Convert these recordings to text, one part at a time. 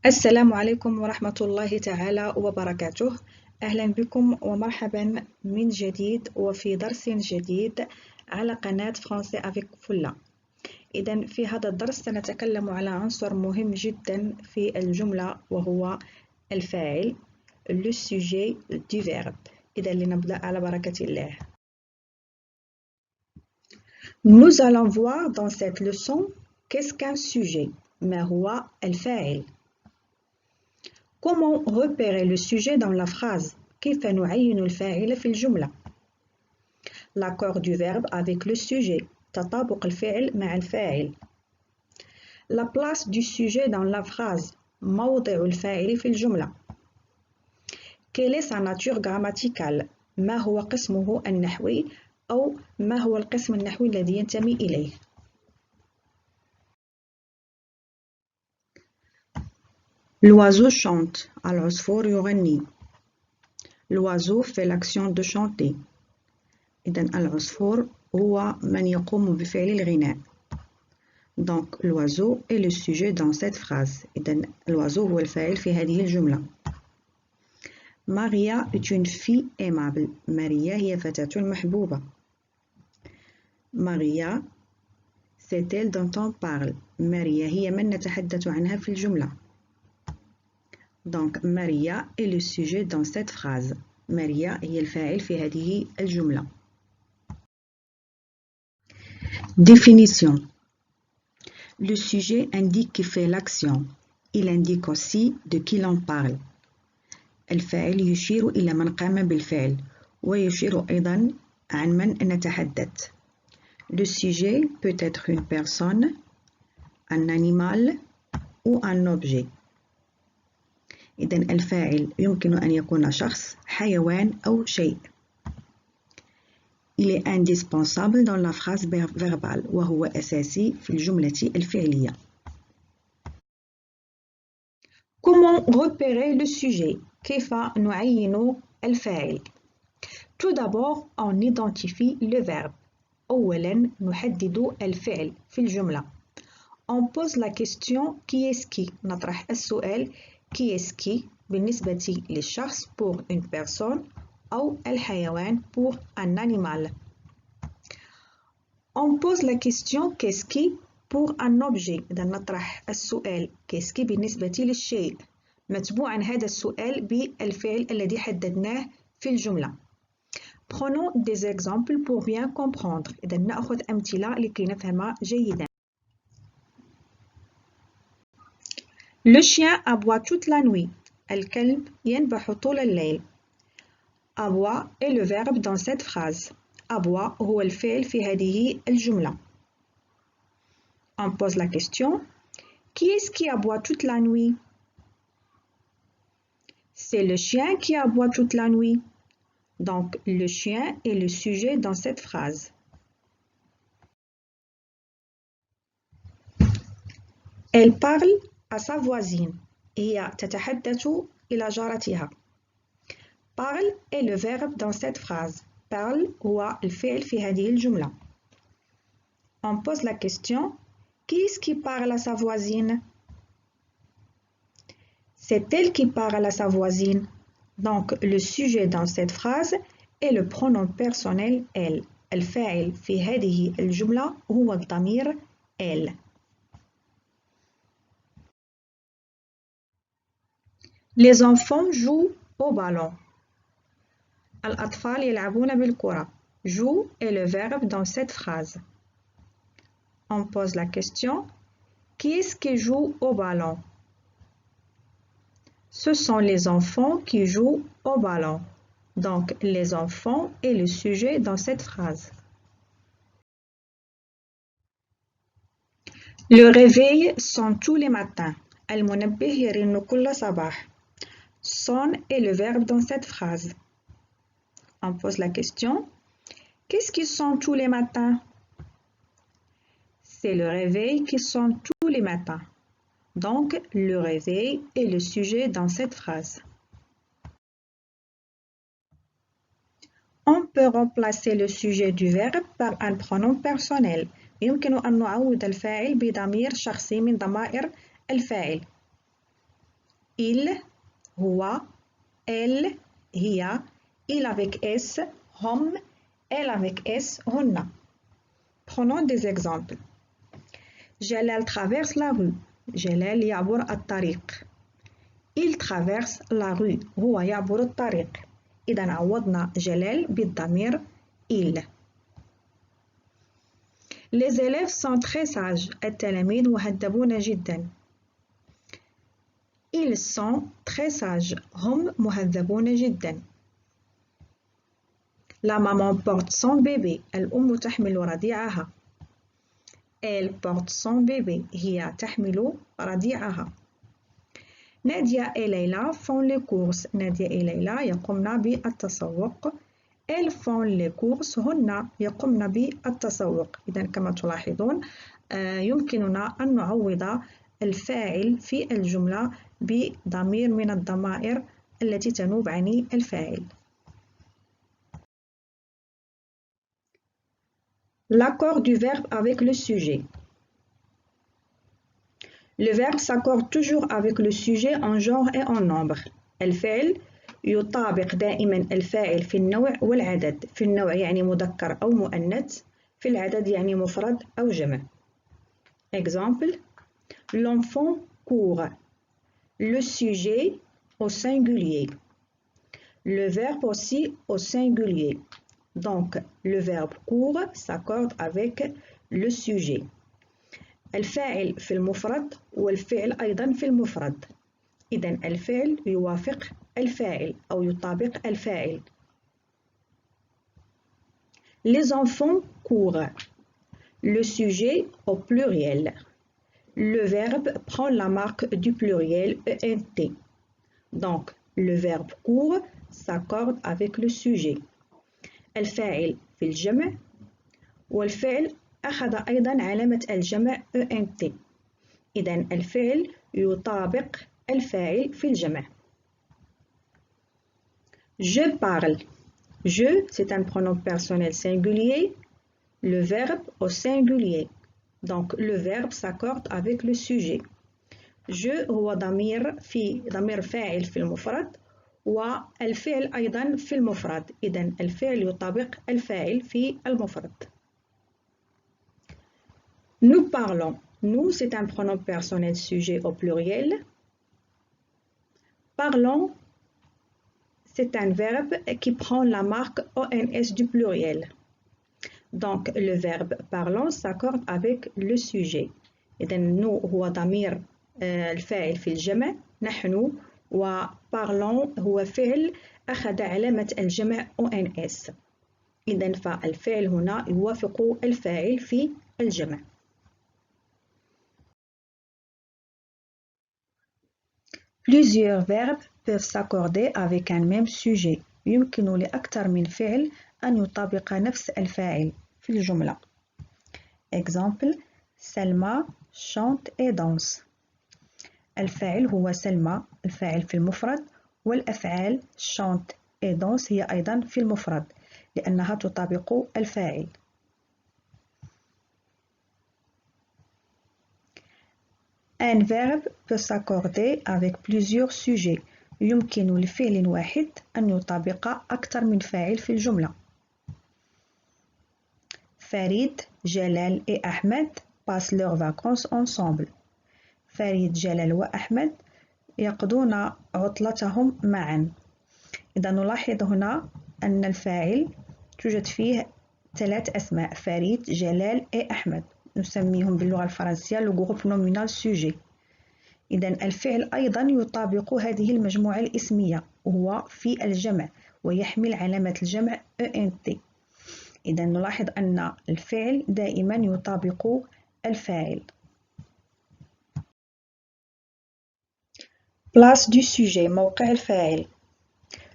السلام عليكم ورحمة الله تعالى وبركاته. أهلا بكم ومرحبا من جديد وفي درس جديد على قناة فرنسي افيك فلا. إذن في هذا الدرس سنتكلم على عنصر مهم جدا في الجملة وهو الفاعل le sujet du verbe. إذن لنبدأ على بركة الله. Nous allons voir dans cette leçon qu'est-ce qu'un sujet. ما هو الفاعل. Comment repérer le sujet dans la phrase? كيف نعين الفاعل في الجملة؟ L'accord du verbe avec le sujet. تطابق الفعل مع الفاعل. La place du sujet dans la phrase. موضع الفاعل في الجملة. Quelle est sa nature grammaticale? ما هو قسمه النحوي أو ما هو القسم النحوي الذي ينتمي إليه؟ L'oiseau chante. العصفور يغني. L'oiseau fait l'action de chanter. إذن العصفور هو من يقوم بفعل الغناء. Donc l'oiseau est le sujet dans cette phrase. إذن الoiseau هو الفاعل في هذه الجملة. Maria est une fille aimable. ماريا هي فتاة محبوبة. Maria, c'est elle dont on parle. ماريا هي من نتحدث عنها في الجملة. Donc Maria est le sujet dans cette phrase. ماريا هي الفاعل في هذه الجملة. Définition. Le sujet indique qui fait l'action. Il indique aussi de qui l'on parle. الفاعل يشير إلى من قام بالفعل ويشير أيضا عن من نتحدث. Le sujet peut être une personne, un animal ou un objet. إذن الفاعل يمكن أن يكون شخص، حيوان أو شيء. Il est indispensable dans la phrase verbale وهو أساسي في الجملة الفعلية. Comment repérer le sujet? كيف نعين الفاعل؟ Tout d'abord, on identifie le verbe. أولاً نحدد الفعل في الجملة. On pose la question qui est-ce qui؟ نطرح السؤال qui est-ce qui بالنسبة للشخص pour une personne أو الحيوان pour un animal. On pose la question qu'est-ce qui pour un objet. إذا نطرح السؤال qu'est-ce qui بالنسبة للشيء. متبوعاً هذا السؤال بالفعل الذي حددناه في الجملة. Prenons des exemples pour bien comprendre. إذا نأخذ أمثلة لكي نفهم جيداً. Le chien aboie toute la nuit. الكلب ينبح طول الليل. Aboie est le verbe dans cette phrase. Aboie هو الفعل في هذه الجملة. On pose la question qui est-ce qui aboie toute la nuit? C'est le chien qui aboie toute la nuit. Donc le chien est le sujet dans cette phrase. Elle parle à sa voisine. هي تتحدث إلى جارتها. Parle est le verbe dans cette phrase. Parle هو الفعل في هذه الجملة. On pose la question qui est-ce qui parle à sa voisine? C'est elle qui parle à sa voisine. Donc le sujet dans cette phrase est le pronom personnel elle. الفاعل في هذه الجملة هو الضمير elle. Les enfants jouent au ballon. الأطفال يلعبون بالكرة. Joue est le verbe dans cette phrase. On pose la question qui est-ce qui joue au ballon? Ce sont les enfants qui jouent au ballon. Donc les enfants est le sujet dans cette phrase. Le réveil sonne tous les matins. المنبه يرن كل صباح. Sonne est le verbe dans cette phrase. On pose la question qu'est-ce qui sonne tous les matins? C'est le réveil qui sonne tous les matins. Donc le réveil est le sujet dans cette phrase. On peut remplacer le sujet du verbe par un pronom personnel. يمكن أن نعوض الفاعل بضمير شخصي من ضمائر الفاعل. il, هو, elle, هي, il avec S, هم, elle avec S, هن. Prenons des exemples. جلال traverse la rue. جلال يعبر الطريق. Il traverse la rue. هو يعبر الطريق. إذا عوضنا جلال بالضمير il. Les élèves sont très sages. التلاميذ مهذبون جدا. Ils sont très sages. هم مهذبون جدا. La maman porte son bébé. الأم تحمل رضيعها. Elle porte son bébé. هي تحمل رضيعها. نادية et ليلى font les courses. نادية et ليلى يقومن بالتسوق. Elles font les courses. هن يقومن بالتسوق. إذا كما تلاحظون يمكننا أن نعوض الفاعل في الجملة بضمير من الضمائر التي تنوب عن الفاعل. L'accord du verbe avec le sujet. Le verbe s'accorde toujours avec le sujet en genre et en nombre. الفعل يطابق دائما الفاعل في النوع والعدد. في النوع يعني مذكر أو مؤنث، في العدد يعني مفرد أو جمع. Exemple: l'enfant court. Le sujet au singulier. Le verbe aussi au singulier. Donc, le verbe court s'accorde avec le sujet. الفاعل في المفرد والفعل أيضا في المفرد. إذا الفعل يوافق الفاعل أو يطابق الفاعل. Les enfants courent. Le sujet au pluriel. Le verbe prend la marque du pluriel ENT. Donc, le verbe court s'accorde avec le sujet. الفاعل في الجمع والفعل أخذ أيضا علامة الجمع ENT. إذا الفعل يطابق الفاعل في الجمع. Je parle. Je, c'est un pronom personnel singulier. Le verbe au singulier. Donc le verbe s'accorde avec le sujet. Je هو ضمير فاعل في المفرد والفعل أيضا في المفرد. إذن الفعل يطابق الفاعل في المفرد. Nous parlons. Nous, c'est un pronom personnel sujet au pluriel. Parlons, c'est un verbe qui prend la marque ONS du pluriel. Donc, le verbe parlons s'accorde avec le sujet. إذن nous هو ضمير الفاعل في الجمع نحن، وparlons هو فعل أخذ علامة الجمع ONS. إذن فالفعل هنا يوافق الفاعل في الجمع. Plusieurs verbes peuvent s'accorder avec un même sujet. يمكن لأكثر من فعل أن يطابق نفس الفاعل في الجملة. Exemple: Selma chante et danse. الفاعل هو سلمى، الفاعل في المفرد، والأفعال chante et danse هي أيضا في المفرد لأنها تطابق الفاعل. Un verbe peut s'accorder avec plusieurs sujets. يمكن لفعل واحد أن يطابق أكثر من فاعل في الجملة. فريد، جلال et Ahmed passent leurs vacances ensemble. فريد، جلال وأحمد يقضون عطلتهم معا. إذا نلاحظ هنا أن الفاعل توجد فيه 3 أسماء: فريد، جلال et أحمد. نسميهم باللغة الفرنسية le groupe nominal sujet. إذا الفعل أيضا يطابق هذه المجموعة الاسمية وهو في الجمع ويحمل علامة الجمع ENT. إذا نلاحظ أن الفعل دائما يطابق الفاعل. Place du sujet. موقع الفاعل.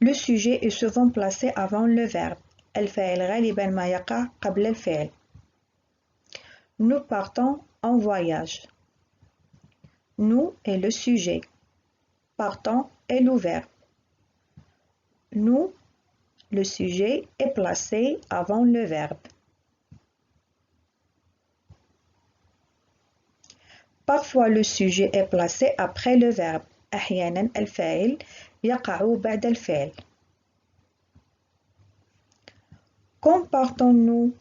Le sujet est souvent placé avant le verbe. الفاعل غالبا ما يقع قبل الفعل. Nous partons en voyage. Nous est le sujet. Partons est le verbe. Nous, le sujet est placé avant le verbe. Parfois, le sujet est placé après le verbe. أحيانا الفاعل يقع بعد الفعل. Comportons-nous.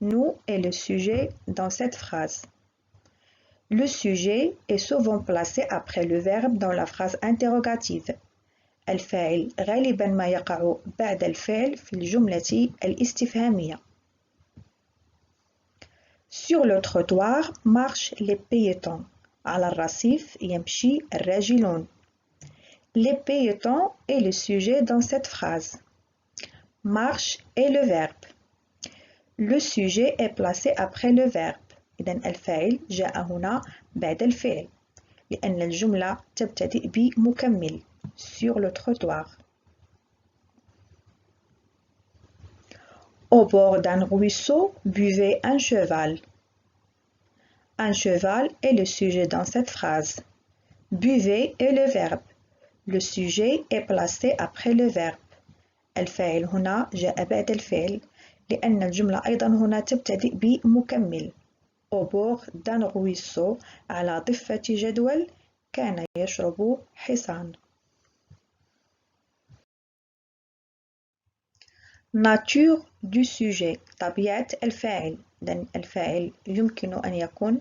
Nous est le sujet dans cette phrase. Le sujet est souvent placé après le verbe dans la phrase interrogative. الفاعل غالبا ما يقع بعد الفعل في الجملة الاستفهامية. Sur le trottoir marchent les piétons. على الرصيف يمشي الراجلون. Les piétons est le sujet dans cette phrase. Marche est le verbe. Le sujet est placé après le verbe. إذن الفاعل جاء هنا بعد الفعل لأن الجملة تبتدئ بمكمل. Sur le trottoir. Au bord d'un ruisseau buvait un cheval. Un cheval est le sujet dans cette phrase. Buvait est le verbe. Le sujet est placé après le verbe. الفاعل هنا جاء بعد الفعل لأن الجملة أيضا هنا تبتدئ بمكمل. Au bord d'un ruisseau على ضفة جدول كان يشرب حصان. Nature du sujet. طبيعة الفاعل. لأن الفاعل يمكن أن يكون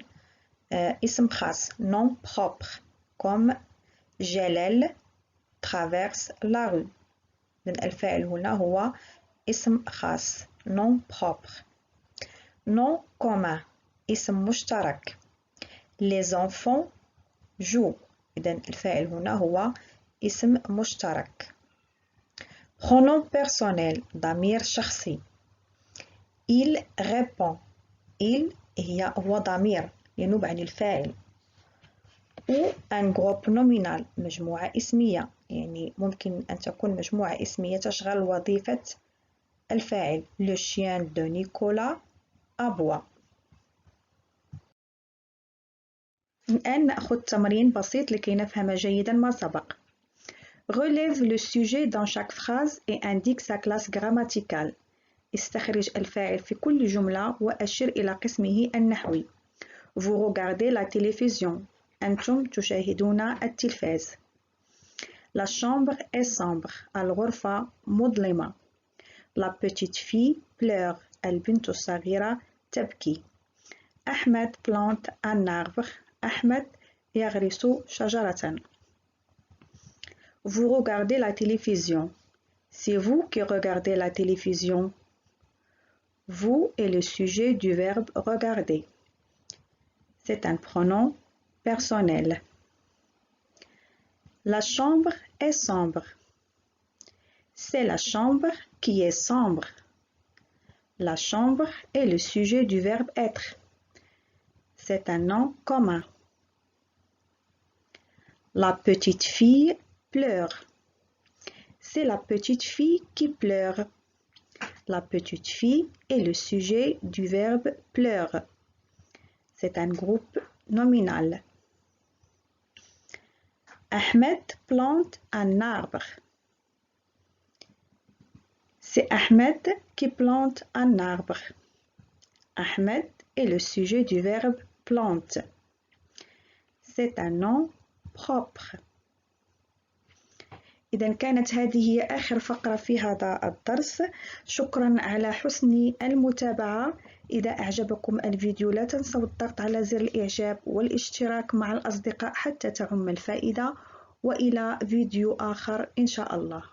اسم خاص nom propre comme جلال traverse la rue. لأن الفاعل هنا هو اسم خاص nom propre. Nom commun اسم مشترك. Les enfants jouent. إذن الفاعل هنا هو اسم مشترك. Pronom personnel ضمير شخصي. Il répond. Il هو ضمير ينوب عن الفاعل. Ou un groupe nominal مجموعة اسمية يعني ممكن أن تكون مجموعة اسمية تشغل وظيفة الفاعل. Le chien de Nicolas aboie. الآن نأخذ تمرين بسيط لكي نفهم جيدا ما سبق. Relève le sujet dans chaque phrase et indique sa classe grammaticale. استخرج الفاعل في كل جملة وأشر إلى قسمه النحوي. Vous regardez la télévision. أنتم تشاهدون التلفاز. La chambre est sombre. الغرفة مظلمة. La petite fille pleure. البنت الصغيرة تبكي. أحمد plante un arbre. أحمد يغرس شجرة. Vous regardez la télévision. C'est vous qui regardez la télévision. Vous est le sujet du verbe regarder. C'est un pronom personnel. La chambre est sombre. C'est la chambre qui est sombre. La chambre est le sujet du verbe être. C'est un nom commun. La petite fille pleure. C'est la petite fille qui pleure. La petite fille est le sujet du verbe pleure. C'est un groupe nominal. Ahmed plante un arbre. C'est Ahmed qui plante un arbre. Ahmed est le sujet du verbe plante. C'est un nom propre. إذا كانت هذه هي آخر فقرة في هذا الدرس. شكرا على حسن المتابعة. إذا أعجبكم الفيديو لا تنسوا الضغط على زر الإعجاب والاشتراك مع الأصدقاء حتى تعم الفائدة. وإلى فيديو آخر إن شاء الله.